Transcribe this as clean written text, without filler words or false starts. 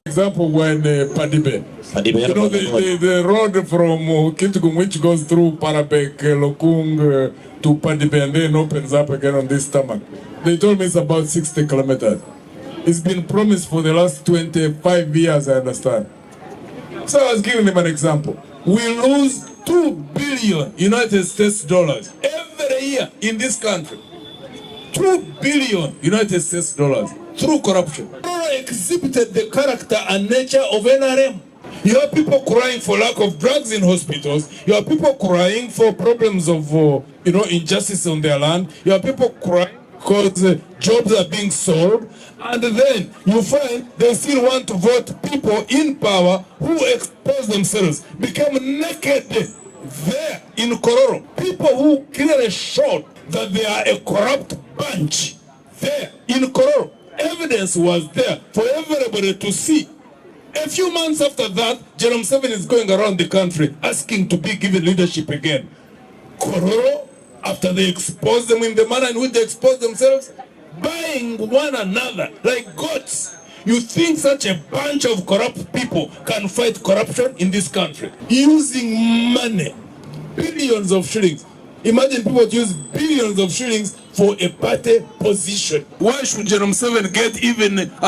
Example when Padibe. You know the road from Kitgum which goes through Parabek, Lokung to Padibe and then opens up again on this stomach. They told me it's about 60 kilometers. It's been promised for the last 25 years, I understand. So I was giving them an example. We lose $2 billion United States dollars every year in this country. $2 billion United States dollars through corruption. Exhibited the character and nature of NRM. You have people crying for lack of drugs in hospitals. You have people crying for problems of injustice on their land. You have people crying because jobs are being sold. And then you find they still want to vote people in power who expose themselves, become naked there in Kororo. People who clearly showed that they are a corrupt bunch there in Kororo. Evidence was there for everybody to see. A few months after that, Jerome 7 is going around the country asking to be given leadership again. Kororo, after they expose them in the manner in which they expose themselves, buying one another like goats. You think such a bunch of corrupt people can fight corruption in this country? Using money, billions of shillings. Imagine people use billions of shillings for a party position. Why should Jerome 7 get even